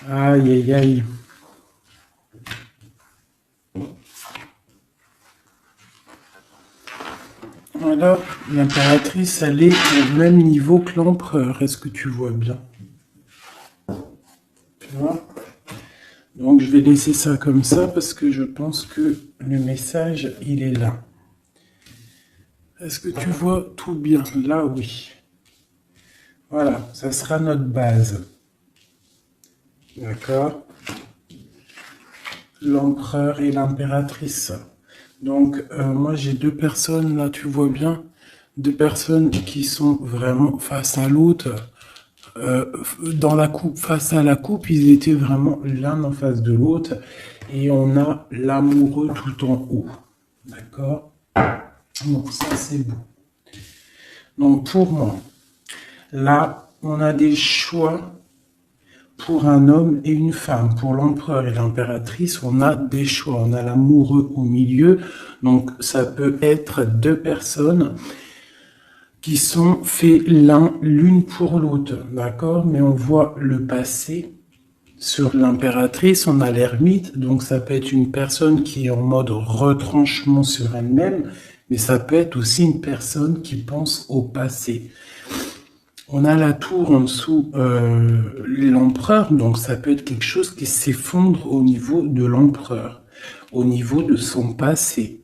Aïe, aïe, aïe. Alors, l'impératrice, elle est au même niveau que l'empereur. Est-ce que tu vois bien? Tu vois? Donc, je vais laisser ça comme ça parce que je pense que le message, il est là. Est-ce que tu vois tout bien? Là, oui. Voilà, ça sera notre base. D'accord? L'empereur et l'impératrice. Donc, moi, j'ai deux personnes, là, tu vois bien, deux personnes qui sont vraiment face à l'autre. Dans la coupe, face à la coupe, ils étaient vraiment l'un en face de l'autre. Et on a l'amoureux tout en haut. D'accord? Donc, ça, c'est beau. Donc, pour moi, là, on a des choix pour un homme et une femme. Pour l'empereur et l'impératrice, on a des choix. On a l'amoureux au milieu. Donc, ça peut être deux personnes qui sont faits l'une pour l'autre. D'accord? Mais on voit le passé. Sur l'impératrice, on a l'ermite. Donc, ça peut être une personne qui est en mode retranchement sur elle-même. Mais ça peut être aussi une personne qui pense au passé. On a la tour en dessous, l'empereur, donc ça peut être quelque chose qui s'effondre au niveau de l'empereur, au niveau de son passé,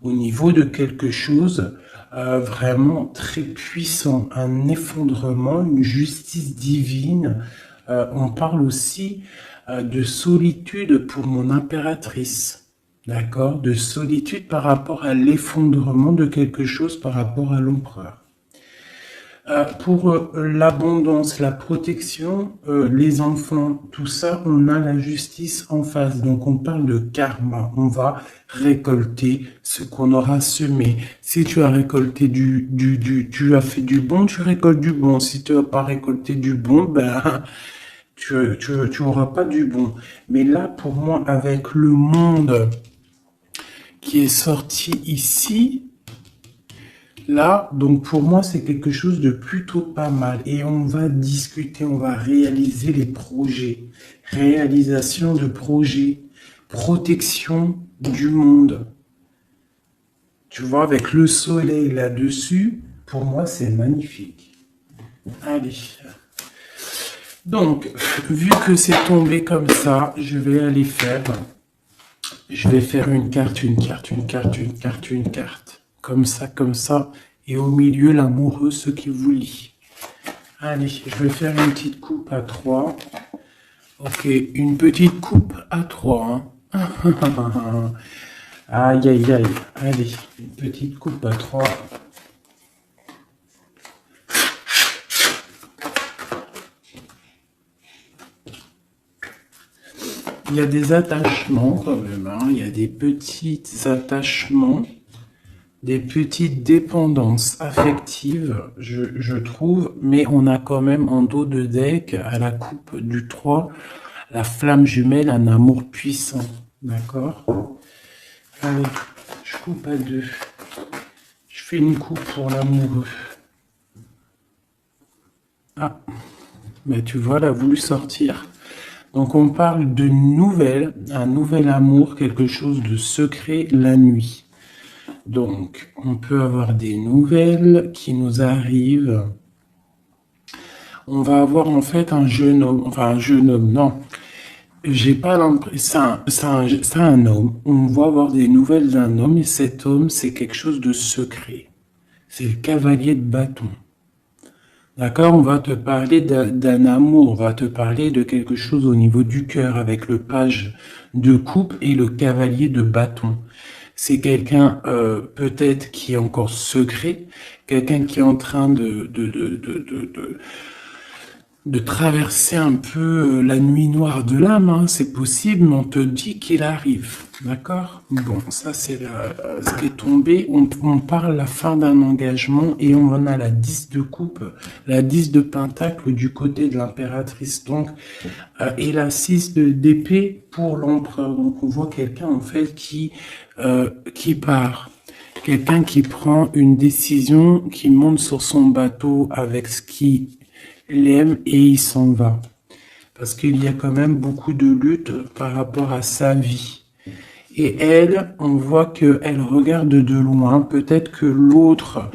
au niveau de quelque chose vraiment très puissant, un effondrement, une justice divine. On parle aussi de solitude pour mon impératrice, d'accord, de solitude par rapport à l'effondrement de quelque chose par rapport à l'empereur. Pour l'abondance, la protection, les enfants, tout ça, on a la justice en face. Donc on parle de karma. On va récolter ce qu'on aura semé. Si tu as récolté tu as fait du bon, tu récoltes du bon. Si tu n'as pas récolté du bon, ben tu auras pas du bon. Mais là, pour moi, avec le monde qui est sorti ici, là, donc pour moi, c'est quelque chose de plutôt pas mal. Et on va discuter, on va réaliser les projets. Réalisation de projets. Protection du monde. Tu vois, avec le soleil là-dessus, pour moi, c'est magnifique. Allez. Donc, vu que c'est tombé comme ça, je vais aller faire... Je vais faire une carte, une carte, une carte, une carte, une carte. Comme ça. Et au milieu, l'amoureux, ce qui vous lie. Allez, je vais faire une petite coupe à 3. Ok, une petite coupe à 3. Hein. Aïe, aïe, aïe. Allez, une petite coupe à 3. Il y a des attachements quand même, hein. Il y a des petits attachements, des petites dépendances affectives, je trouve, mais on a quand même en dos de deck, à la coupe du 3, la flamme jumelle, un amour puissant, d'accord? Allez, je coupe à 2. Je fais une coupe pour l'amoureux. Ah, mais tu vois, elle a voulu sortir. Donc on parle de nouvelles, un nouvel amour, quelque chose de secret la nuit. Donc on peut avoir des nouvelles qui nous arrivent. On va avoir en fait un jeune homme, non. J'ai pas l'impression, c'est un homme. On va avoir des nouvelles d'un homme et cet homme, c'est quelque chose de secret. C'est le cavalier de bâton. D'accord, on va te parler d'un amour, on va te parler de quelque chose au niveau du cœur avec le page de coupe et le cavalier de bâton. C'est quelqu'un peut-être qui est encore secret, quelqu'un qui est en train de traverser un peu la nuit noire de l'âme, hein, c'est possible, mais on te dit qu'il arrive, d'accord? Bon, ça c'est ce qui est tombé, on parle la fin d'un engagement et on en a la 10 de coupe, la 10 de pentacle du côté de l'impératrice, donc, et la 6 d'épée pour l'empereur, donc on voit quelqu'un en fait qui part. Quelqu'un qui prend une décision, qui monte sur son bateau avec ce qui l'aime et il s'en va. parce qu'il y a quand même beaucoup de lutte par rapport à sa vie. Et elle, on voit qu'elle regarde de loin. Peut-être que l'autre,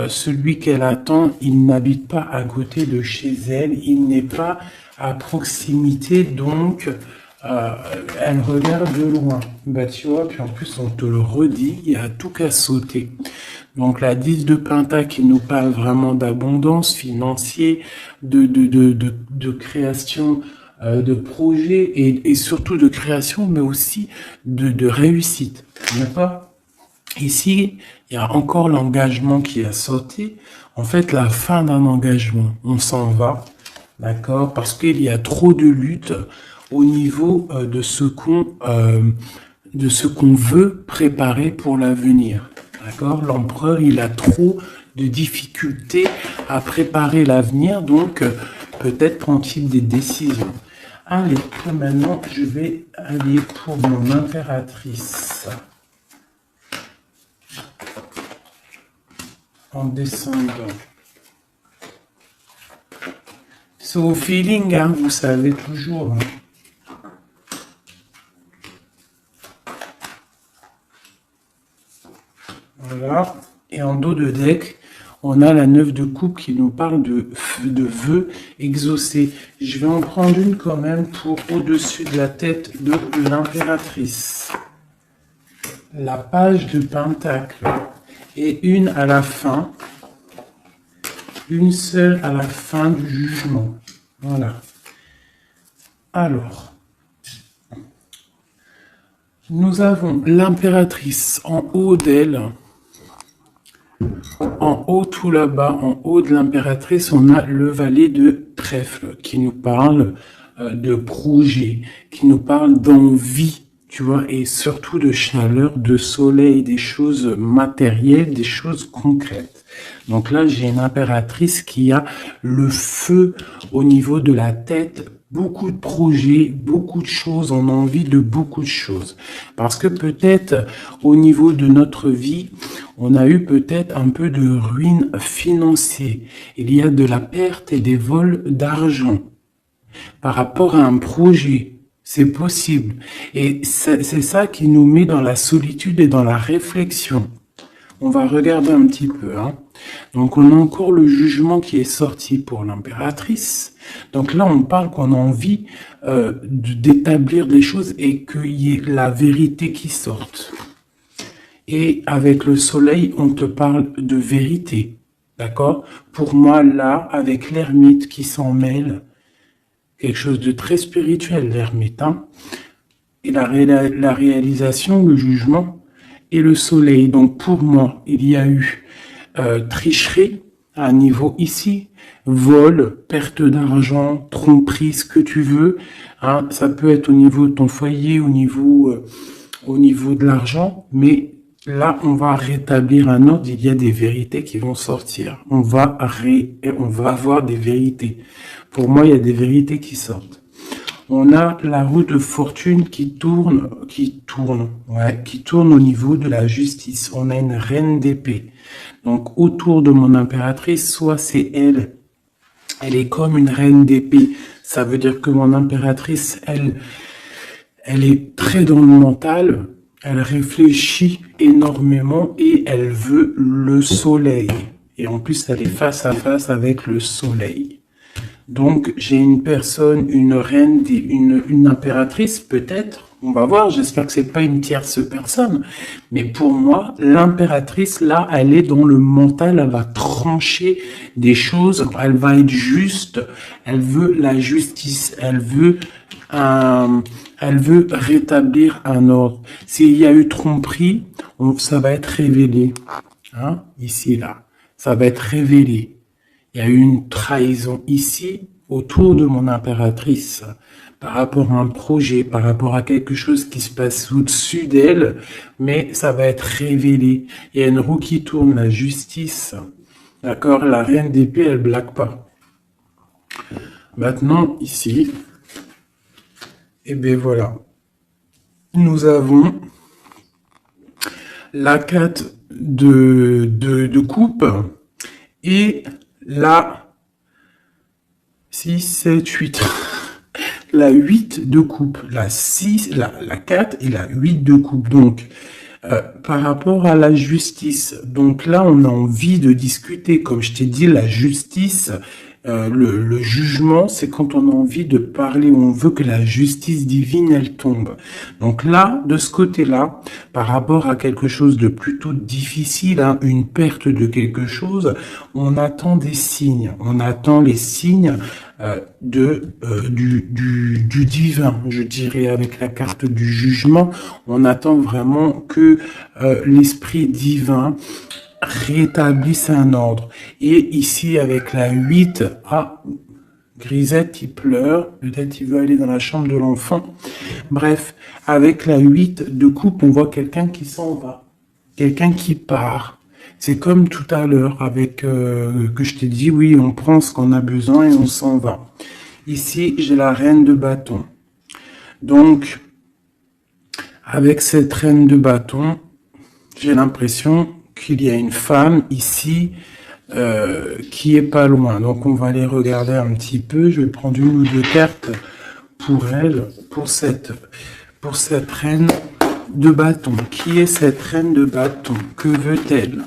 celui qu'elle attend, il n'habite pas à côté de chez elle. Il n'est pas à proximité, donc elle regarde de loin. Bah tu vois, puis en plus on te le redit, il y a tout qu'à sauter. Donc la 10 de Pentacle qui nous parle vraiment d'abondance financière, de création de projets et surtout de création, mais aussi de réussite. D'accord? Ici, il y a encore l'engagement qui a sauté. En fait, la fin d'un engagement, on s'en va, d'accord? Parce qu'il y a trop de lutte au niveau de ce qu'on veut préparer pour l'avenir. D'accord? L'empereur, il a trop de difficultés à préparer l'avenir, donc peut-être prend-il des décisions. Allez, maintenant, je vais aller pour mon impératrice. En descendant. C'est au feeling, hein, vous savez toujours. Hein. Voilà. Et en dos de deck, on a la 9 de coupe qui nous parle de vœux exaucés. Je vais en prendre une quand même pour au-dessus de la tête de l'impératrice. La page de Pentacle. Et une à la fin. Une seule à la fin du jugement. Voilà. Alors. Nous avons l'impératrice en haut d'elle. En haut, tout là-bas, en haut de l'impératrice, on a le valet de trèfle qui nous parle de projet, qui nous parle d'envie, tu vois, et surtout de chaleur, de soleil, des choses matérielles, des choses concrètes. Donc là, j'ai une impératrice qui a le feu au niveau de la tête, beaucoup de projets, beaucoup de choses, on a envie de beaucoup de choses. Parce que peut-être au niveau de notre vie, on a eu peut-être un peu de ruine financière. Il y a de la perte et des vols d'argent par rapport à un projet. C'est possible. Et c'est ça qui nous met dans la solitude et dans la réflexion. On va regarder un petit peu. Hein. Donc, on a encore le jugement qui est sorti pour l'impératrice. Donc là, on parle qu'on a envie d'établir des choses et qu'il y ait la vérité qui sorte. Et avec le soleil, on te parle de vérité. D'accord? Pour moi, là, avec l'ermite qui s'en mêle, quelque chose de très spirituel, l'ermite. Hein, et la réalisation, le jugement et le soleil. Donc pour moi, il y a eu tricherie à un niveau ici, vol, perte d'argent, tromperie, ce que tu veux. Hein, ça peut être au niveau de ton foyer, au niveau de l'argent, mais là, on va rétablir un ordre. Il y a des vérités qui vont sortir. On va avoir des vérités. Pour moi, il y a des vérités qui sortent. On a la roue de fortune qui tourne au niveau de la justice. On a une reine d'épée. Donc, autour de mon impératrice, soit c'est elle est comme une reine d'épée. Ça veut dire que mon impératrice, elle est très dans le mental. Elle réfléchit énormément et elle veut le soleil. Et en plus, elle est face à face avec le soleil. Donc, j'ai une personne, une reine, une impératrice, peut-être. On va voir, j'espère que c'est pas une tierce personne. Mais pour moi, l'impératrice, là, elle est dans le mental, elle va trancher des choses, elle va être juste, elle veut la justice, elle veut rétablir un ordre. S'il y a eu tromperie, ça va être révélé. Hein, ici, là. Ça va être révélé. Il y a eu une trahison ici, autour de mon impératrice, par rapport à un projet, par rapport à quelque chose qui se passe au-dessus d'elle, mais ça va être révélé. Il y a une roue qui tourne, la justice. D'accord? La reine d'épée, elle blague pas. Maintenant, ici, et bien voilà. Nous avons la 4 de coupe et la 6, 7, 8. la 8 de coupe, la 6, la 4 et la 8 de coupe. Donc, par rapport à la justice, donc là, on a envie de discuter. Comme je t'ai dit, la justice, le jugement, c'est quand on a envie de parler, on veut que la justice divine, elle tombe. Donc là, de ce côté-là, par rapport à quelque chose de plutôt difficile, hein, une perte de quelque chose, on attend des signes. On attend les signes du divin, je dirais, avec la carte du jugement. On attend vraiment que l'esprit divin rétablisse un ordre. Et ici, avec la 8, Grisette, il pleure, peut-être il veut aller dans la chambre de l'enfant. Bref, avec la 8 de coupe, on voit quelqu'un qui s'en va, quelqu'un qui part. C'est comme tout à l'heure avec que je t'ai dit, oui, on prend ce qu'on a besoin et on s'en va. Ici, j'ai la reine de bâton. Donc, avec cette reine de bâton, j'ai l'impression qu'il y a une femme ici qui est pas loin. Donc, on va aller regarder un petit peu. Je vais prendre une ou deux cartes pour elle, pour cette reine de bâton. Qui est cette reine de bâton? Que veut-elle?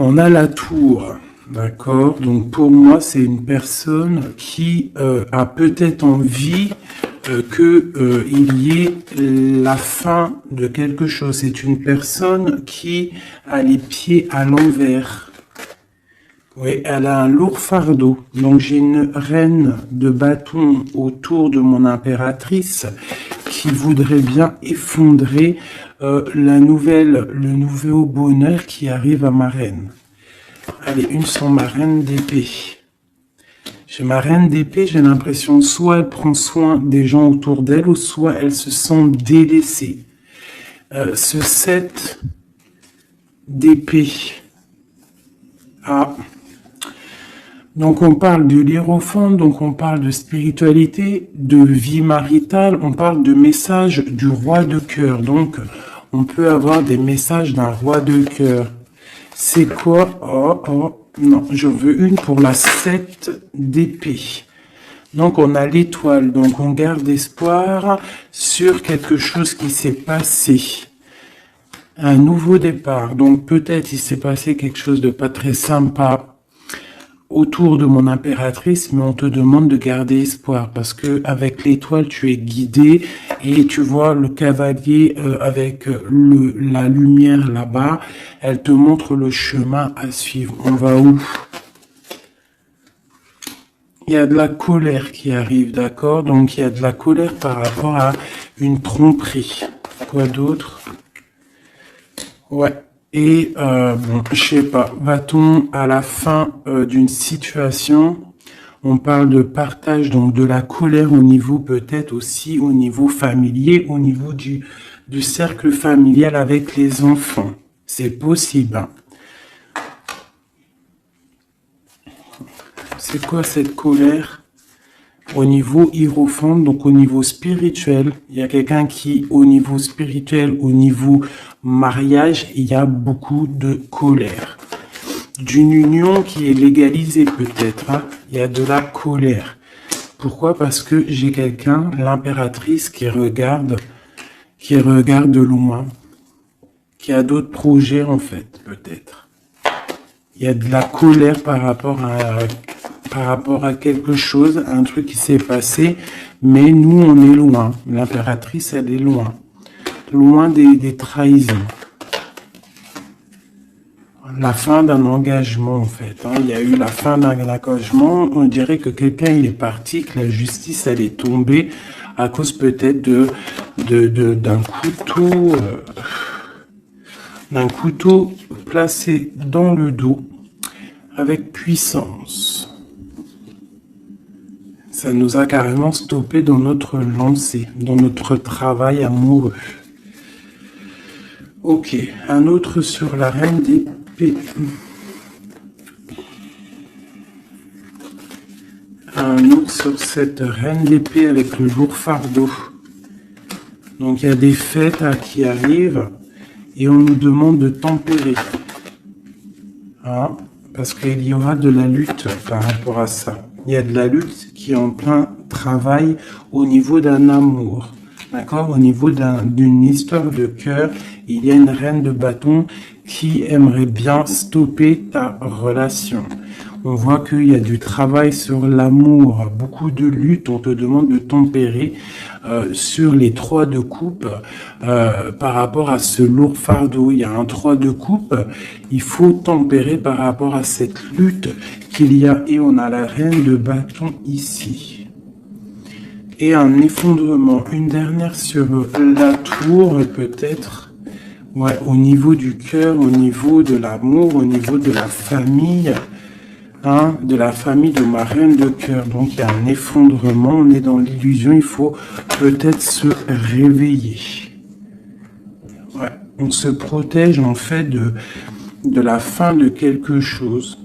On a la tour, d'accord? Donc pour moi, c'est une personne qui a peut-être envie qu'il y ait la fin de quelque chose. C'est une personne qui a les pieds à l'envers. Oui, elle a un lourd fardeau. Donc j'ai une reine de bâton autour de mon impératrice qui voudrait bien effondrer le nouveau bonheur qui arrive à ma reine. Allez, une sur ma reine d'épée. Chez ma reine d'épée, j'ai l'impression soit elle prend soin des gens autour d'elle, ou soit elle se sent délaissée. Ce 7 d'épée. Donc on parle de l'hiérophante, donc on parle de spiritualité, de vie maritale, on parle de message du roi de cœur. Donc on peut avoir des messages d'un roi de cœur. C'est quoi? Non, je veux une pour la 7 d'épée. Donc on a l'étoile, donc on garde espoir sur quelque chose qui s'est passé. Un nouveau départ, donc peut-être il s'est passé quelque chose de pas très sympa autour de mon impératrice, mais on te demande de garder espoir parce que avec l'étoile tu es guidé et tu vois le cavalier avec la lumière là-bas, elle te montre le chemin à suivre. On va où? Il y a de la colère qui arrive, d'accord? Donc il y a de la colère par rapport à une tromperie. Quoi d'autre? Ouais. Et bon, je sais pas, va-t-on à la fin d'une situation, on parle de partage, donc de la colère au niveau peut-être aussi au niveau familier, au niveau du cercle familial avec les enfants. C'est possible. Hein. C'est quoi cette colère? Au niveau hiérophante, donc au niveau spirituel, il y a quelqu'un qui, au niveau spirituel, au niveau mariage, il y a beaucoup de colère. D'une union qui est légalisée peut-être, hein, il y a de la colère. Pourquoi? Parce que j'ai quelqu'un, l'impératrice, qui regarde de loin, qui a d'autres projets en fait, peut-être. Il y a de la colère par rapport à quelque chose, un truc qui s'est passé, mais nous, on est loin. L'impératrice, elle est loin. Loin des trahisons. La fin d'un engagement, en fait. Hein. Il y a eu la fin d'un engagement. On dirait que quelqu'un, il est parti, que la justice, elle est tombée à cause peut-être d'un couteau placé dans le dos avec puissance. Ça nous a carrément stoppé dans notre lancée, dans notre travail amoureux. Ok, un autre sur la reine d'épée. Un autre sur cette reine d'épée avec le lourd fardeau. Donc il y a des fêtes qui arrivent et on nous demande de tempérer. Hein, parce qu'il y aura de la lutte par rapport à ça. Il y a de la lutte qui est en plein travail au niveau d'un amour. D'accord? Au niveau d'une histoire de cœur, il y a une reine de bâton qui aimerait bien stopper ta relation. On voit qu'il y a du travail sur l'amour, beaucoup de lutte. On te demande de tempérer sur les 3 de coupe par rapport à ce lourd fardeau. Il y a un 3 de coupe. Il faut tempérer par rapport à cette lutte qu'il y a. Et on a la reine de bâton ici. Et un effondrement. Une dernière sur la tour, peut-être. Ouais, au niveau du cœur, au niveau de l'amour, au niveau de la famille. Hein, de la famille de ma reine de cœur. Donc, il y a un effondrement. On est dans l'illusion. Il faut peut-être se réveiller. Ouais, on se protège, en fait, de la fin de quelque chose.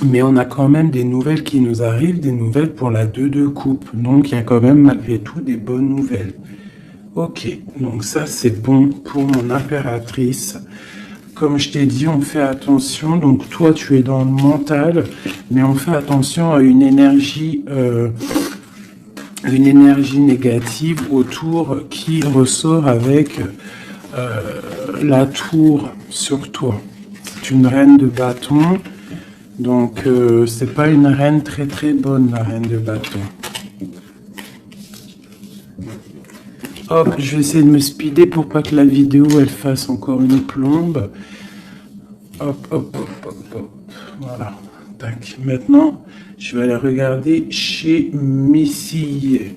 Mais on a quand même des nouvelles qui nous arrivent, des nouvelles pour la 2 de coupe. Donc, il y a quand même malgré tout des bonnes nouvelles. Ok, donc ça, c'est bon pour mon impératrice. Comme je t'ai dit, on fait attention. Donc, toi, tu es dans le mental, mais on fait attention à une énergie négative autour qui ressort avec la tour sur toi. C'est une reine de bâton. Donc, c'est pas une reine très très bonne, la reine de bâton. Hop, je vais essayer de me speeder pour pas que la vidéo elle fasse encore une plombe. Hop, hop, hop, hop, hop. Voilà. Tac. Maintenant, je vais aller regarder chez Messier.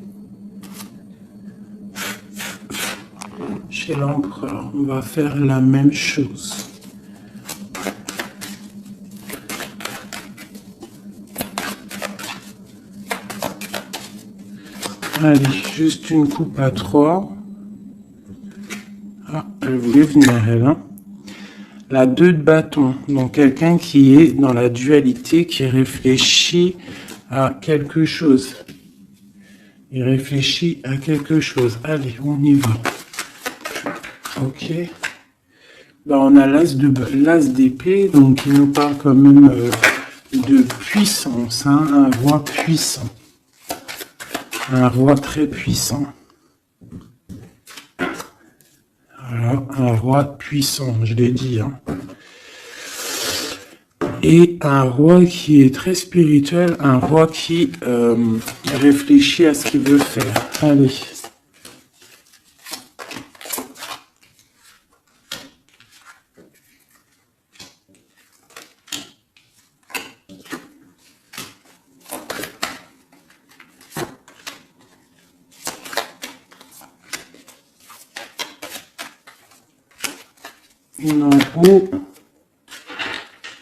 Chez l'empereur, on va faire la même chose. Allez, juste une coupe à 3. Ah, elle voulait venir, elle. Hein. La 2 de bâton. Donc, quelqu'un qui est dans la dualité, qui réfléchit à quelque chose. Il réfléchit à quelque chose. Allez, on y va. Ok. Là, on a l'as d'épée. Donc, il nous parle quand même de puissance. Hein, un roi puissant. Un roi très puissant. Voilà, un roi puissant, je l'ai dit. Hein. Et un roi qui est très spirituel, un roi qui réfléchit à ce qu'il veut faire. Allez. Une en haut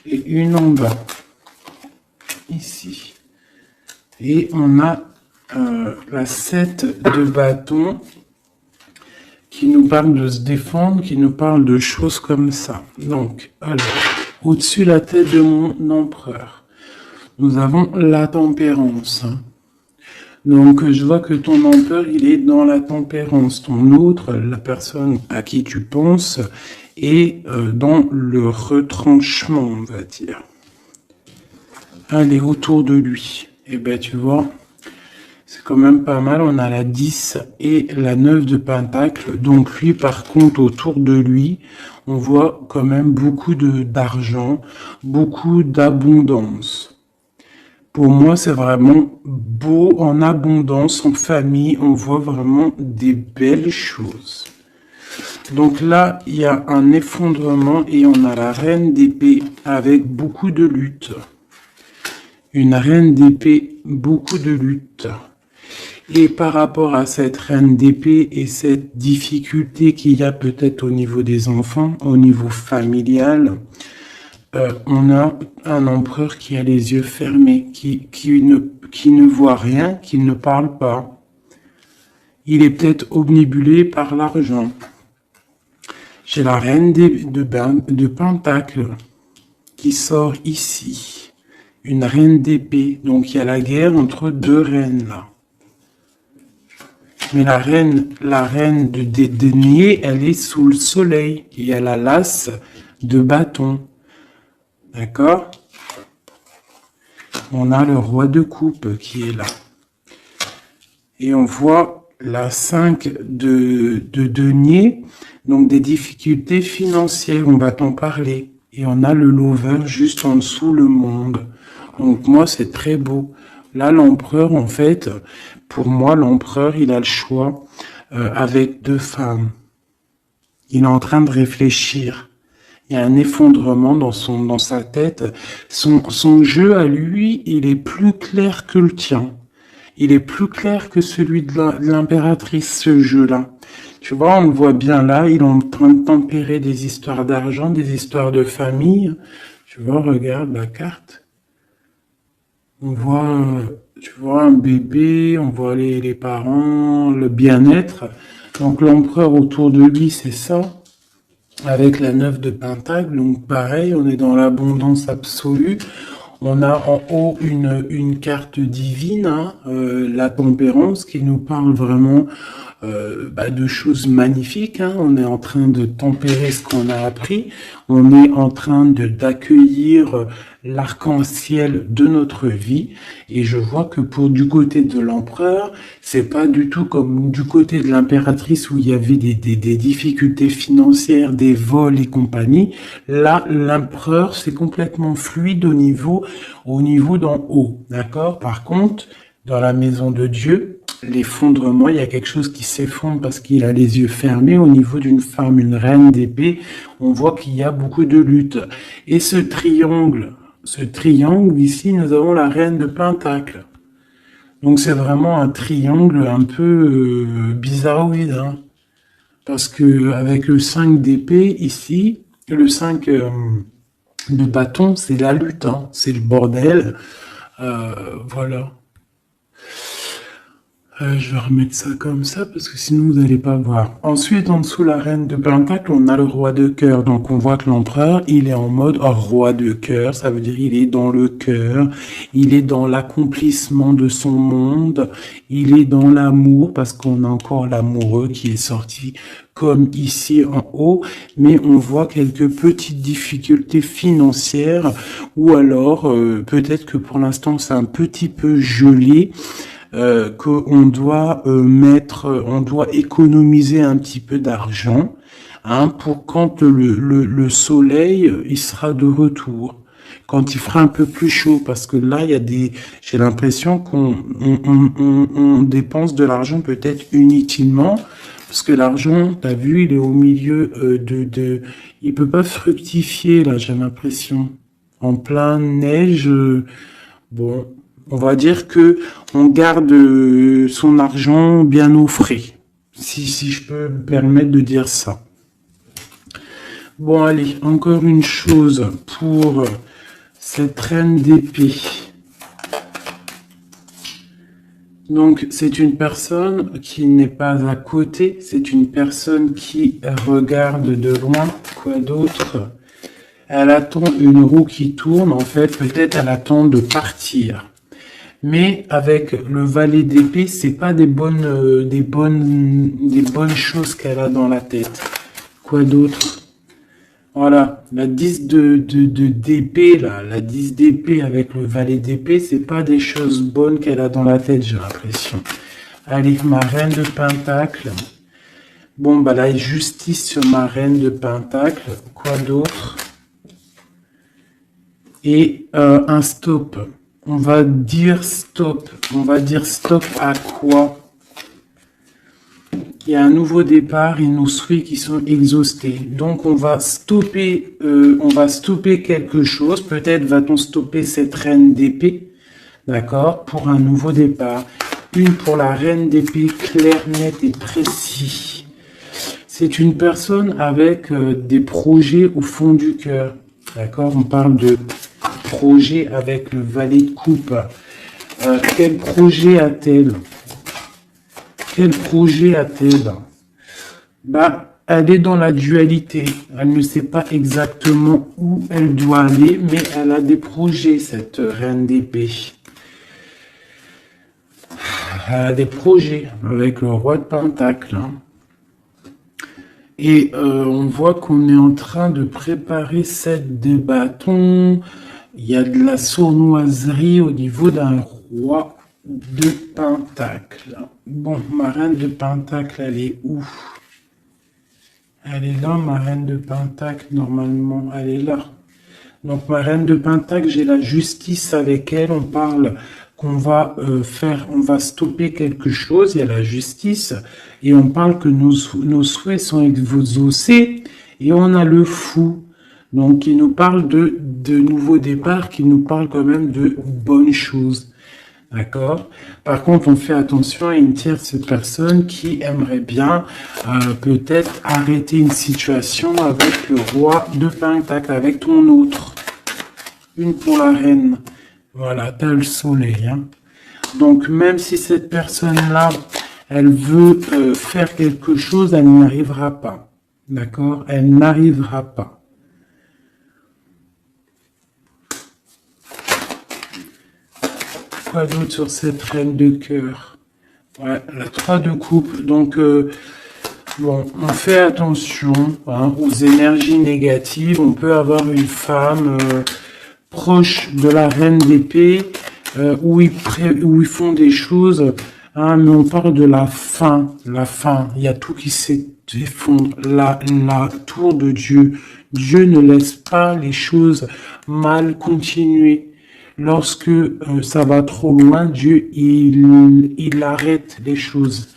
et une en bas, ici. Et on a la 7 de bâton qui nous parle de se défendre, qui nous parle de choses comme ça. Donc, alors, au-dessus de la tête de mon empereur, nous avons la tempérance. Donc, je vois que ton empereur, il est dans la tempérance. Ton autre, la personne à qui tu penses, est dans le retranchement, on va dire. Allez, autour de lui. Et ben, tu vois, c'est quand même pas mal. On a la 10 et la 9 de pentacle. Donc, lui, par contre, autour de lui, on voit quand même beaucoup d'argent, beaucoup d'abondance. Pour moi, c'est vraiment beau, en abondance, en famille. On voit vraiment des belles choses. Donc là, il y a un effondrement et on a la reine d'épée avec beaucoup de lutte. Une reine d'épée, beaucoup de lutte. Et par rapport à cette reine d'épée et cette difficulté qu'il y a peut-être au niveau des enfants, au niveau familial, on a un empereur qui a les yeux fermés, qui ne voit rien, qui ne parle pas. Il est peut-être omnibulé par l'argent. J'ai la reine de pentacle qui sort ici. Une reine d'épée. Donc il y a la guerre entre 2 reines là. Mais la reine de denier, elle est sous le soleil. Il y a la lasse de bâton. D'accord? on a le roi de coupe qui est là. Et on voit la 5 de denier, donc des difficultés financières, on va t'en parler. Et on a le lover juste en dessous, le monde. Donc moi, c'est très beau. Là, l'empereur, en fait, pour moi, l'empereur, il a le choix avec deux femmes. Il est en train de réfléchir. Il y a un effondrement dans sa tête. Son jeu à lui, il est plus clair que le tien. Il est plus clair que celui de l'impératrice, ce jeu-là. Tu vois, on le voit bien là, il est en train de tempérer des histoires d'argent, des histoires de famille. Tu vois, regarde la carte. On voit, tu vois, un bébé, on voit les parents, le bien-être. Donc l'empereur autour de lui, c'est ça. Avec la 9 de Pentacle, donc pareil, on est dans l'abondance absolue. On a en haut une carte divine, hein, la tempérance, qui nous parle vraiment de choses magnifiques. Hein. On est en train de tempérer ce qu'on a appris. On est en train d'accueillir l'arc-en-ciel de notre vie. Et je vois que du côté de l'empereur, c'est pas du tout comme du côté de l'impératrice où il y avait des difficultés financières, des vols et compagnie. Là, l'empereur, c'est complètement fluide au niveau d'en haut. D'accord? Par contre, dans la maison de Dieu, l'effondrement, il y a quelque chose qui s'effondre parce qu'il a les yeux fermés. Au niveau d'une femme, une reine d'épée, on voit qu'il y a beaucoup de lutte. Et ce triangle ici, nous avons la reine de Pentacle. Donc c'est vraiment un triangle un peu bizarroïde, hein, parce que avec le 5 d'épée ici, le 5 de bâton, c'est la lutte, hein, c'est le bordel. Voilà. Je vais remettre ça comme ça parce que sinon vous n'allez pas voir. Ensuite, en dessous la reine de Pentacle, on a le roi de cœur. Donc on voit que l'empereur, il est en mode roi de cœur. Ça veut dire il est dans le cœur, il est dans l'accomplissement de son monde, il est dans l'amour parce qu'on a encore l'amoureux qui est sorti comme ici en haut, mais on voit quelques petites difficultés financières ou alors peut-être que pour l'instant c'est un petit peu gelé. Qu'on doit on doit économiser un petit peu d'argent, hein, pour quand le soleil il sera de retour, quand il fera un peu plus chaud, parce que là j'ai l'impression on dépense de l'argent peut-être inutilement, parce que l'argent, t'as vu, il est au milieu il peut pas fructifier là, j'ai l'impression, en plein neige, bon. On va dire que on garde son argent bien au frais, si je peux me permettre de dire ça. Bon, allez, encore une chose pour cette reine d'épée. Donc, c'est une personne qui n'est pas à côté, c'est une personne qui regarde de loin. Quoi d'autre? Elle attend une roue qui tourne, en fait, peut-être elle attend de partir. Mais avec le valet d'épée, c'est pas des bonnes choses qu'elle a dans la tête. Quoi d'autre? Voilà, la 10 d'épée, là, la 10 d'épée avec le valet d'épée, c'est pas des choses bonnes qu'elle a dans la tête, j'ai l'impression. Allez, ma reine de Pentacle. Bon, bah, la justice sur ma reine de Pentacle. Quoi d'autre? Et un stop. On va dire stop. On va dire stop à quoi? Il y a un nouveau départ et nos souhaits qui sont exhaustés. Donc on va stopper quelque chose. Peut-être va-t-on stopper cette reine d'épée, d'accord, pour un nouveau départ. Une pour la reine d'épée, clair, net et précis. C'est une personne avec des projets au fond du cœur, d'accord. On parle de projet avec le valet de coupe. Quel projet a-t-elle? Quel projet a-t-elle? Bah, elle est dans la dualité. Elle ne sait pas exactement où elle doit aller, mais elle a des projets, cette reine d'épée. Elle a des projets avec le roi de Pentacle. Hein. Et on voit qu'on est en train de préparer 7 de bâton. il y a de la sournoiserie au niveau d'un roi de pentacle. Bon, ma reine de pentacle, elle est où? Elle est là, ma reine de pentacle, normalement, elle est là. Donc, ma reine de pentacle, j'ai la justice avec elle. On parle qu'on va on va stopper quelque chose. Il y a la justice. Et on parle que nos souhaits sont exaucés. Et on a le fou. Donc, qui nous parle de nouveaux départs, qui nous parle quand même de bonnes choses. D'accord. Par contre, on fait attention à une tierce personne qui aimerait bien peut-être arrêter une situation avec le roi de pentacle, avec ton autre. Une pour la reine. Voilà, t'as le soleil. Hein. Donc, même si cette personne-là, elle veut faire quelque chose, elle n'y arrivera pas. D'accord. Elle n'arrivera pas. Quoi d'autre sur cette reine de cœur? Ouais, la 3 de coupe. Donc, bon, on fait attention aux énergies négatives. On peut avoir une femme proche de la reine d'épée où ils font des choses, mais on parle de la fin. La fin, il y a tout qui s'effondre. La tour de Dieu. Dieu ne laisse pas les choses mal continuer. Lorsque ça va trop loin, Dieu, il arrête les choses.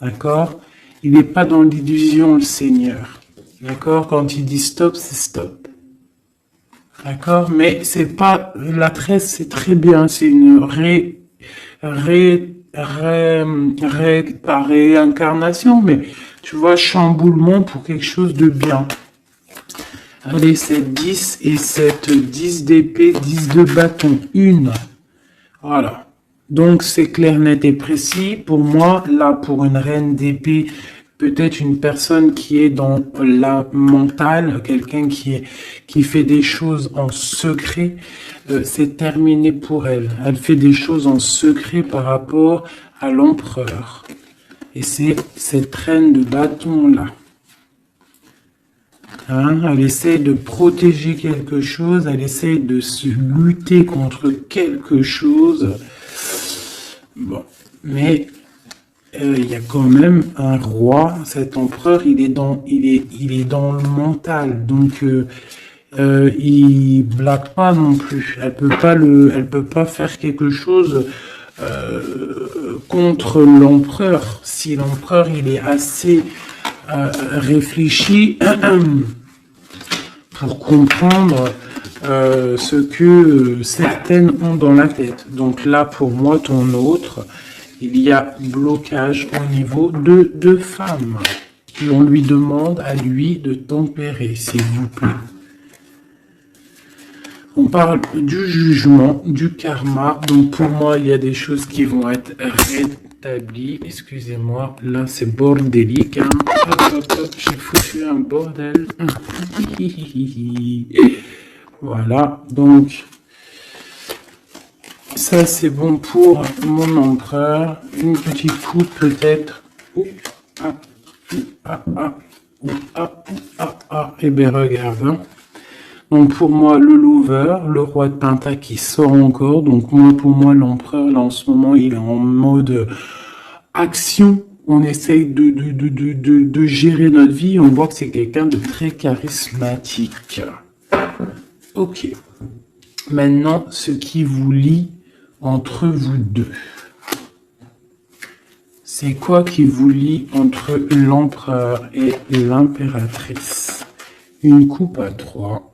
D'accord? Il n'est pas dans l'illusion, le Seigneur. D'accord? Quand il dit stop, c'est stop. D'accord? Mais c'est pas, la tresse, c'est très bien. C'est une pas réincarnation, mais tu vois, chamboulement pour quelque chose de bien. Allez, c'est 10 et cette 10 d'épée, 10 de bâton, une. Voilà. Donc, c'est clair, net et précis. Pour moi, là, pour une reine d'épée, peut-être une personne qui est dans la mentale, quelqu'un qui fait des choses en secret, c'est terminé pour elle. Elle fait des choses en secret par rapport à l'empereur. Et c'est cette reine de bâton-là. Elle essaie de protéger quelque chose, elle essaie de se lutter contre quelque chose. Bon, mais il y a quand même un roi, cet empereur, il est dans le mental, donc il blague pas non plus. Elle peut pas faire quelque chose contre l'empereur. Si l'empereur il est assez réfléchi pour comprendre ce que certaines ont dans la tête. Donc là, pour moi, ton autre, il y a blocage au niveau de deux femmes. On lui demande à lui de tempérer, s'il vous plaît. On parle du jugement, du karma. Donc pour moi, il y a des choses qui vont être rétablies. Excusez-moi, là c'est bordélique. Hein. Hop, j'ai foutu un bordel. Voilà, donc ça c'est bon pour mon empereur. Une petite coupe peut-être. Et bien regarde. Hein. Donc pour moi, le lover, le roi de pentacle qui sort encore. Donc pour moi, l'empereur, là en ce moment, il est en mode action. On essaye de gérer notre vie. On voit que c'est quelqu'un de très charismatique. Ok. Maintenant, ce qui vous lie entre vous deux. C'est quoi qui vous lie entre l'empereur et l'impératrice? Une coupe à 3.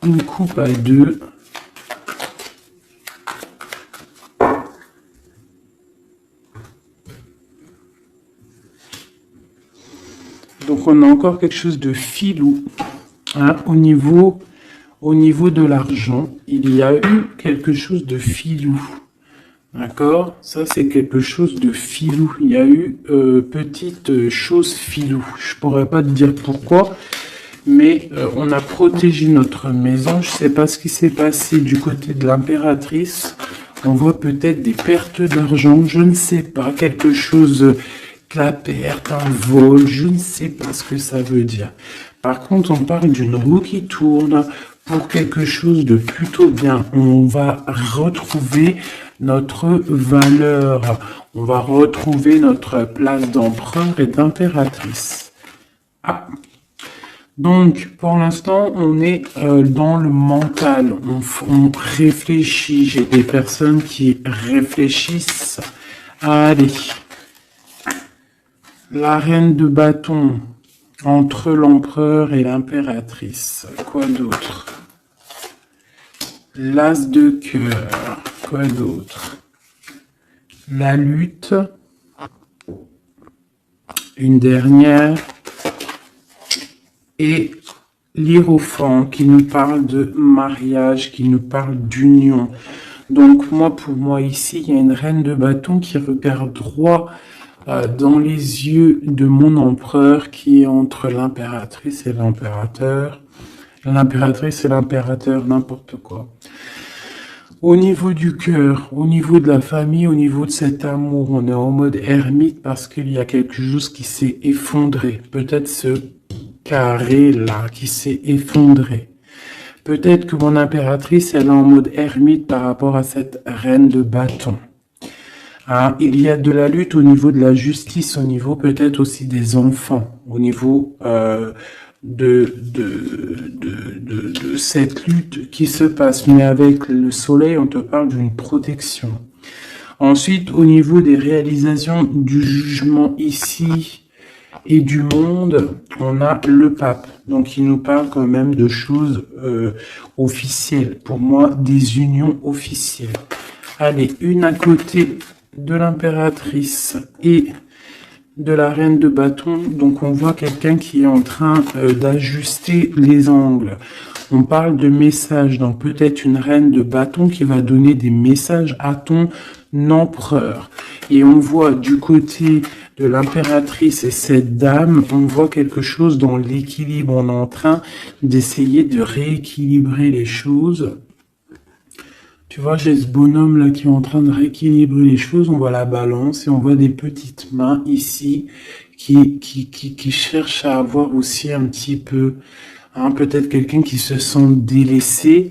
Une coupe à 2. Donc on a encore quelque chose de filou. Hein, au niveau de l'argent, il y a eu quelque chose de filou. D'accord? Ça, c'est quelque chose de filou. Il y a eu petite chose filou. Je pourrais pas te dire pourquoi. Mais on a protégé notre maison. Je ne sais pas ce qui s'est passé du côté de l'impératrice. On voit peut-être des pertes d'argent. Je ne sais pas. Quelque chose la perte, un vol, je ne sais pas ce que ça veut dire. Par contre, on parle d'une roue qui tourne pour quelque chose de plutôt bien. On va retrouver notre valeur. On va retrouver notre place d'empereur et d'impératrice. Ah. Donc, pour l'instant, on est dans le mental. On réfléchit. J'ai des personnes qui réfléchissent. Allez. La reine de bâton entre l'empereur et l'impératrice. Quoi d'autre? L'as de cœur. Quoi d'autre? La lutte. Une dernière. Et l'hiérophant qui nous parle de mariage, qui nous parle d'union. Donc pour moi ici, il y a une reine de bâton qui regarde droit dans les yeux de mon empereur qui est entre l'impératrice et l'impérateur. L'impératrice et l'impérateur, n'importe quoi. Au niveau du cœur, au niveau de la famille, au niveau de cet amour, on est en mode ermite parce qu'il y a quelque chose qui s'est effondré. Peut-être ce carré là qui s'est effondré. Peut-être que mon impératrice, elle est en mode ermite par rapport à cette reine de bâton. Hein, il y a de la lutte au niveau de la justice, au niveau peut-être aussi des enfants, au niveau de cette lutte qui se passe. Mais avec le soleil, on te parle d'une protection. Ensuite, au niveau des réalisations du jugement ici et du monde, on a le pape. Donc, il nous parle quand même de choses officielles. Pour moi, des unions officielles. Allez, une à côté de l'impératrice et de la reine de bâton. Donc, on voit quelqu'un qui est en train d'ajuster les angles. On parle de messages. Donc, peut-être une reine de bâton qui va donner des messages à ton empereur. Et on voit du côté de l'impératrice et cette dame, on voit quelque chose dans l'équilibre. On est en train d'essayer de rééquilibrer les choses. Tu vois, j'ai ce bonhomme là qui est en train de rééquilibrer les choses. On voit la balance et on voit des petites mains ici qui cherchent à avoir aussi un petit peu, hein, peut-être quelqu'un qui se sent délaissé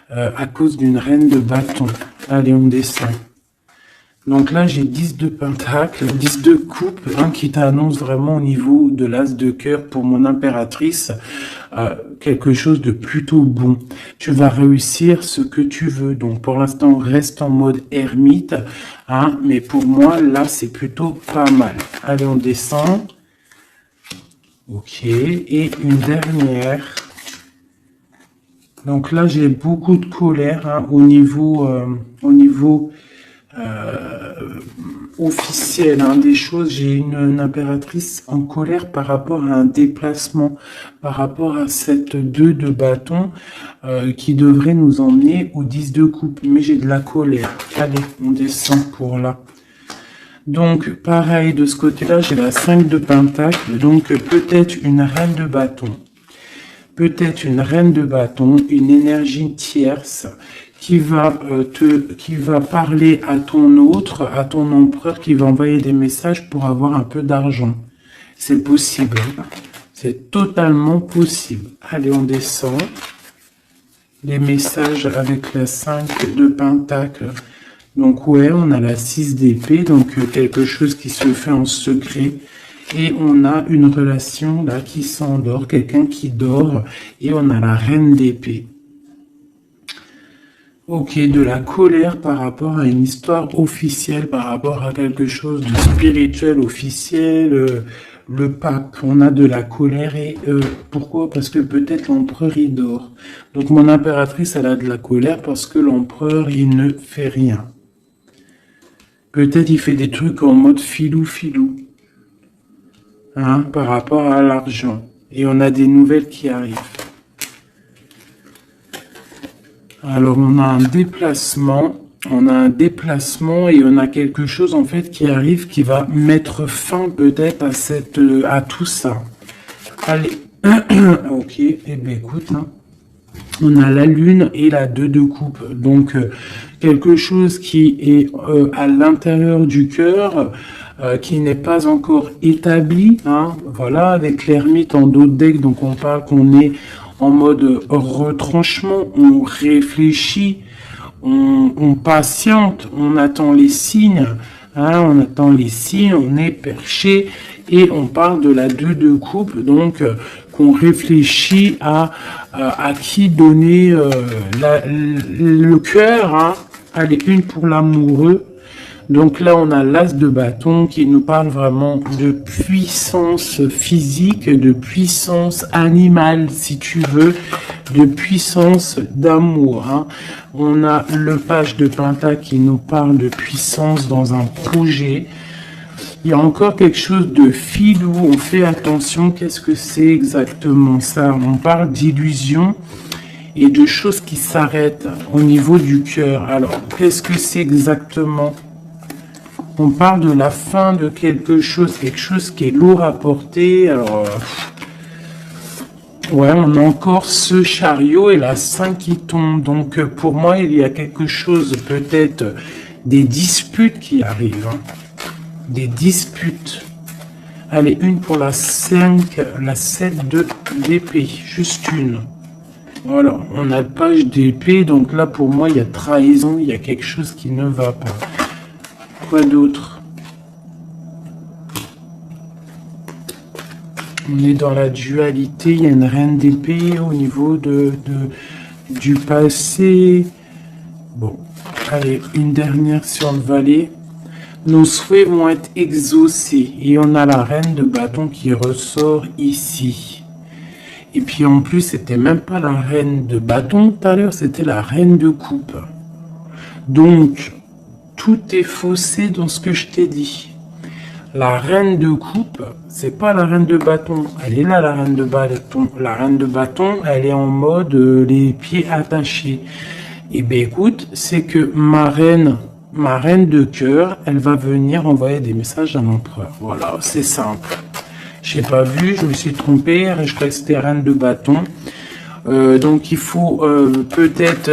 à cause d'une reine de bâton. Allez, on descend. Donc là, j'ai 10 de pentacle, 10 de coupe, hein, qui t'annonce vraiment au niveau de l'as de cœur pour mon impératrice, quelque chose de plutôt bon. Tu vas réussir ce que tu veux. Donc pour l'instant, reste en mode ermite, hein, mais pour moi, là, c'est plutôt pas mal. Allez, on descend. Ok, et une dernière. Donc là, j'ai beaucoup de colère, hein, au niveau officiel, hein, des choses. J'ai une impératrice en colère par rapport à un déplacement, par rapport à cette 2 de bâton qui devrait nous emmener au 10 de coupe. Mais j'ai de la colère. Allez, on descend pour là. Donc, pareil, de ce côté-là, j'ai la 5 de pentacle. Donc, peut-être une reine de bâton. Peut-être une reine de bâton, une énergie tierce qui va parler à ton autre, à ton empereur, qui va envoyer des messages pour avoir un peu d'argent. C'est possible. C'est totalement possible. Allez, on descend. Les messages avec la 5 de pentacle. Donc, ouais, on a la 6 d'épée, donc quelque chose qui se fait en secret. Et on a une relation là qui s'endort, quelqu'un qui dort, et on a la reine d'épée. Ok, de la colère par rapport à une histoire officielle, par rapport à quelque chose de spirituel officiel, le pape, on a de la colère et pourquoi? Parce que peut-être l'empereur il dort. Donc mon impératrice elle a de la colère parce que l'empereur il ne fait rien. Peut-être il fait des trucs en mode filou, hein, par rapport à l'argent. Et on a des nouvelles qui arrivent. Alors, on a un déplacement et on a quelque chose, en fait, qui arrive, qui va mettre fin, peut-être, à tout ça. Allez. Ok. Eh bien, écoute, hein. On a la lune et la 2 de coupe. Donc, quelque chose qui est à l'intérieur du cœur, qui n'est pas encore établi. Hein, voilà, avec l'ermite en dos de deck, donc on parle qu'on est en mode retranchement, on réfléchit, on patiente, on attend les signes, hein, on attend les signes, on est perché, et on parle de la 2 de coupe, donc qu'on réfléchit à qui donner le cœur, hein. Allez, une pour l'amoureux. Donc là, on a l'as de bâton qui nous parle vraiment de puissance physique, de puissance animale, si tu veux, de puissance d'amour. Hein. On a le page de pentacle qui nous parle de puissance dans un projet. Il y a encore quelque chose de filou, on fait attention. Qu'est-ce que c'est exactement ça? On parle d'illusion et de choses qui s'arrêtent au niveau du cœur. Alors, qu'est-ce que c'est exactement? On parle de la fin de quelque chose qui est lourd à porter. Alors, ouais, on a encore ce chariot et la 5 qui tombe. Donc, pour moi, il y a quelque chose, peut-être des disputes qui arrivent. Hein. Des disputes. Allez, une pour la 5, la 7 d'épée. Juste une. Voilà, on a le page d'épée. Donc là, pour moi, il y a trahison. Il y a quelque chose qui ne va pas. Quoi d'autre? On est dans la dualité, il y a une reine d'épée au niveau du passé. Bon, allez, une dernière sur le valet. Nos souhaits vont être exaucés. Et on a la reine de bâton qui ressort ici. Et puis en plus, c'était même pas la reine de bâton tout à l'heure, c'était la reine de coupe. Donc, tout est faussé dans ce que je t'ai dit. La reine de coupe, c'est pas la reine de bâton. Elle est là, la reine de bâton. La reine de bâton, elle est en mode les pieds attachés. Et bien écoute, c'est que ma reine de cœur, elle va venir envoyer des messages à l'empereur. Voilà, c'est simple. J'ai pas vu, je me suis trompé, je crois que c'était reine de bâton. Donc il faut peut-être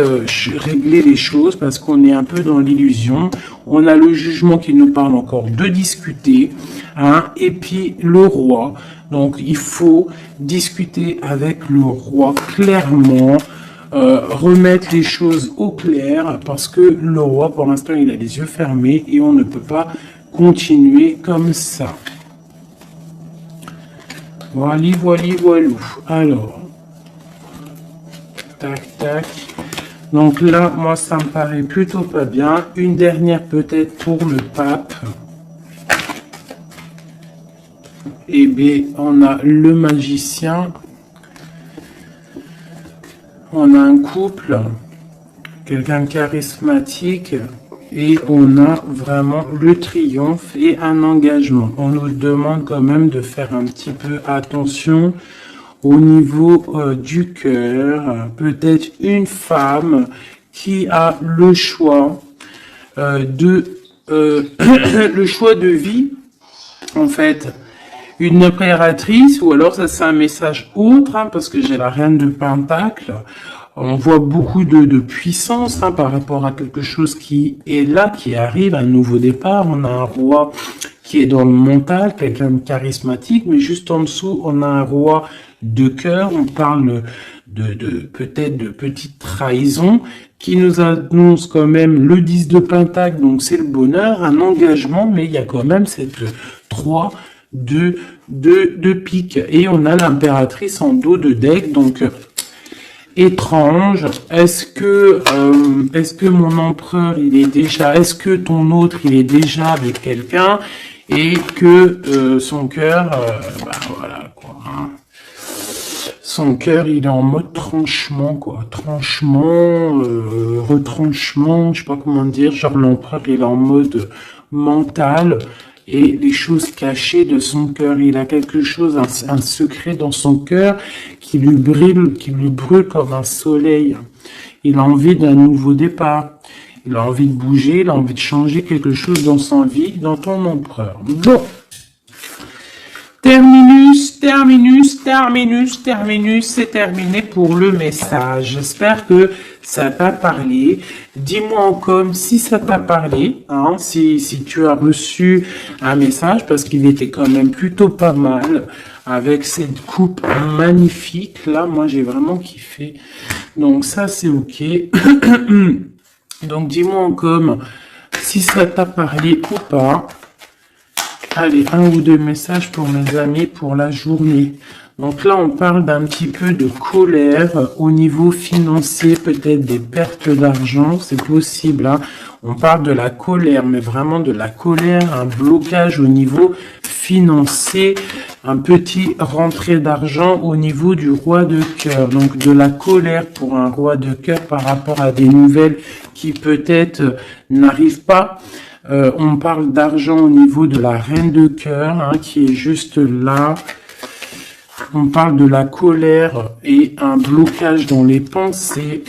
régler les choses parce qu'on est un peu dans l'illusion. On a le jugement qui nous parle encore de discuter, hein, et puis le roi. Donc il faut discuter avec le roi clairement, remettre les choses au clair parce que le roi pour l'instant il a les yeux fermés et on ne peut pas continuer comme ça. Voilà, voilà, voilà. Alors. Tac, tac. Donc là, moi, ça me paraît plutôt pas bien. Une dernière peut-être pour le pape. Et bien, on a le magicien. On a un couple. Quelqu'un de charismatique. Et on a vraiment le triomphe et un engagement. On nous demande quand même de faire un petit peu attention au niveau du cœur, peut-être une femme qui a le choix le choix de vie, en fait, une impératrice, ou alors ça c'est un message autre, hein, parce que j'ai la reine de Pentacle. On voit beaucoup de puissance, hein, par rapport à quelque chose qui est là, qui arrive, un nouveau départ. On a un roi qui est dans le mental, quelqu'un de charismatique, mais juste en dessous, on a un roi de cœur. On parle peut-être de petite trahison qui nous annonce quand même le 10 de Pentacle, donc c'est le bonheur, un engagement, mais il y a quand même cette 3 de pique. Et on a l'impératrice en dos de deck, donc étrange. Est-ce que mon empereur il est déjà, est-ce que ton autre il est déjà avec quelqu'un et que son cœur, voilà quoi. Hein. Son cœur il est en mode tranchement quoi, tranchement, retranchement, je sais pas comment dire. Genre l'empereur il est en mode mental. Et les choses cachées de son cœur. Il a quelque chose, un secret dans son cœur qui lui brûle comme un soleil. Il a envie d'un nouveau départ. Il a envie de bouger, il a envie de changer quelque chose dans sa vie, dans ton empereur. Bon. Terminus, c'est terminé pour le message. J'espère que ça t'a parlé. Dis-moi en com si ça t'a parlé, hein, si tu as reçu un message, parce qu'il était quand même plutôt pas mal, avec cette coupe magnifique. Là, moi, j'ai vraiment kiffé. Donc ça, c'est ok. Donc dis-moi en com si ça t'a parlé ou pas. Allez, un ou deux messages pour mes amis pour la journée. Donc là, on parle d'un petit peu de colère au niveau financier, peut-être des pertes d'argent, c'est possible, hein. On parle de la colère, mais vraiment de la colère, un blocage au niveau financier, un petit rentrée d'argent au niveau du roi de cœur. Donc de la colère pour un roi de cœur par rapport à des nouvelles qui peut-être n'arrivent pas. On parle d'argent au niveau de la reine de cœur, hein, qui est juste là. On parle de la colère et un blocage dans les pensées,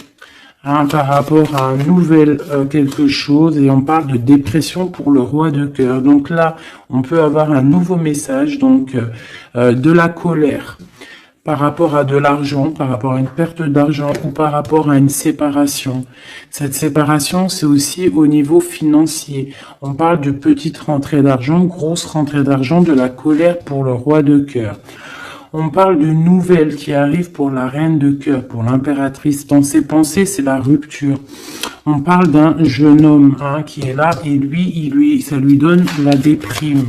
hein, par rapport à un nouvel quelque chose. Et on parle de dépression pour le roi de cœur. Donc là, on peut avoir un nouveau message, donc de la colère par rapport à de l'argent, par rapport à une perte d'argent ou par rapport à une séparation. Cette séparation, c'est aussi au niveau financier. On parle de petite rentrée d'argent, grosse rentrée d'argent, de la colère pour le roi de cœur. On parle de nouvelles qui arrivent pour la reine de cœur, pour l'impératrice. Dans ses pensées, c'est la rupture. On parle d'un jeune homme, hein, qui est là et ça lui donne la déprime.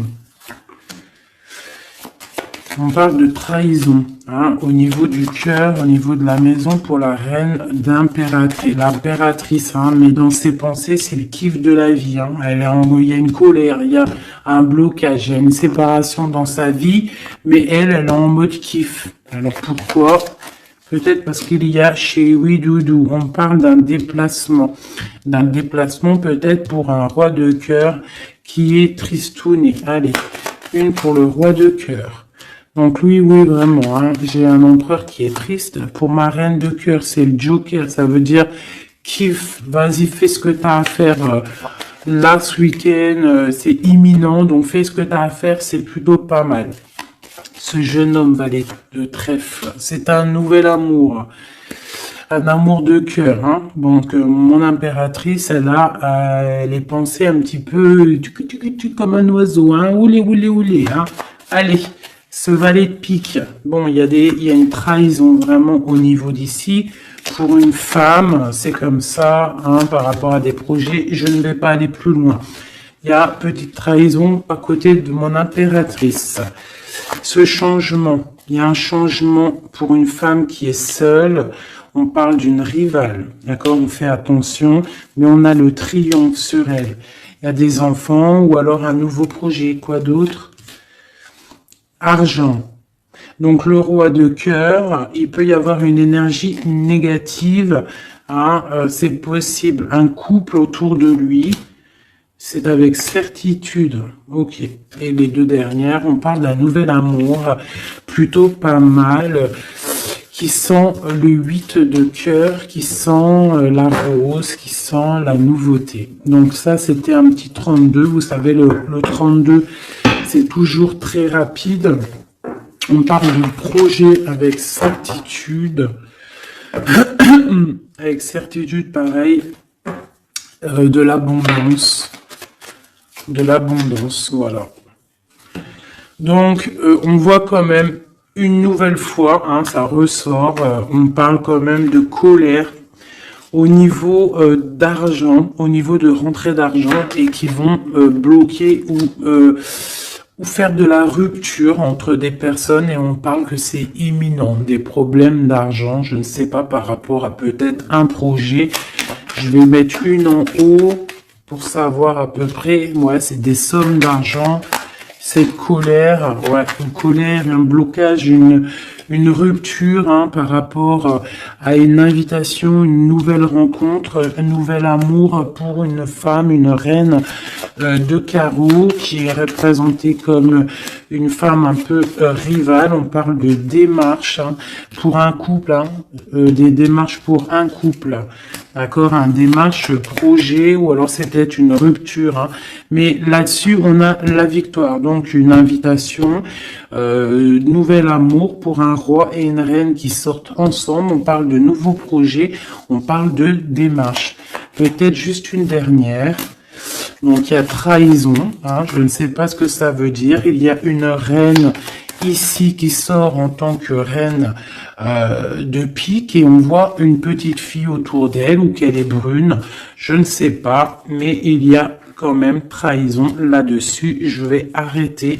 On parle de trahison, hein, au niveau du cœur, au niveau de la maison pour la reine d'impératrice, l'impératrice, hein, mais dans ses pensées, c'est le kiff de la vie, hein. Il y a une colère, il y a un blocage, il y a une séparation dans sa vie, mais elle est en mode kiff. Alors pourquoi? Peut-être parce qu'il y a chez Oui Doudou, on parle d'un déplacement peut-être pour un roi de cœur qui est tristouné. Allez, une pour le roi de cœur. Donc oui, vraiment, hein, j'ai un empereur qui est triste. Pour ma reine de cœur, c'est le Joker, ça veut dire kiff, vas-y, fais ce que tu as à faire. Là, ce week-end, c'est imminent, donc fais ce que tu as à faire, c'est plutôt pas mal. Ce jeune homme valet de trèfle, c'est un nouvel amour. Un amour de cœur, hein. Donc mon impératrice, elle a les pensées un petit peu comme un oiseau, hein. Oulé, hein. Allez. Ce valet de pique, bon, il y a une trahison vraiment au niveau d'ici. Pour une femme, c'est comme ça, hein, par rapport à des projets. Je ne vais pas aller plus loin. Il y a petite trahison à côté de mon impératrice. Ce changement, il y a un changement pour une femme qui est seule. On parle d'une rivale, d'accord? On fait attention, mais on a le triomphe sur elle. Il y a des enfants ou alors un nouveau projet. Quoi d'autre? Argent. Donc le roi de cœur, il peut y avoir une énergie négative, hein, c'est possible, un couple autour de lui, c'est avec certitude, ok. Et les deux dernières, on parle d'un nouvel amour, plutôt pas mal, qui sent le 8 de cœur, qui sent la rose, qui sent la nouveauté. Donc ça, c'était un petit 32, vous savez, le 32, c'est toujours très rapide. On parle de projet avec certitude. Avec certitude, pareil. De l'abondance. De l'abondance, voilà. Donc, on voit quand même une nouvelle fois, hein, ça ressort. On parle quand même de colère au niveau d'argent, au niveau de rentrée d'argent et qui vont bloquer ou faire de la rupture entre des personnes et on parle que c'est imminent, des problèmes d'argent, je ne sais pas, par rapport à peut-être un projet. Je vais mettre une en haut pour savoir à peu près, ouais, c'est des sommes d'argent, cette colère, ouais, une colère, un blocage, une rupture, hein, par rapport à une invitation, une nouvelle rencontre, un nouvel amour pour une femme, une reine de carreau qui est représentée comme une femme un peu rivale. On parle de démarches, hein, pour un couple, hein, des démarches pour un couple. d'accord, un démarche projet, ou alors c'était une rupture, hein. Mais là-dessus, on a la victoire, donc une invitation, nouvel amour pour un roi et une reine qui sortent ensemble. On parle de nouveaux projets, on parle de démarche. Peut-être juste une dernière. Donc il y a trahison, hein, je ne sais pas ce que ça veut dire. Il y a une reine ici qui sort en tant que reine de pique, et on voit une petite fille autour d'elle, ou qu'elle est brune, je ne sais pas, mais il y a quand même trahison là-dessus. Je vais arrêter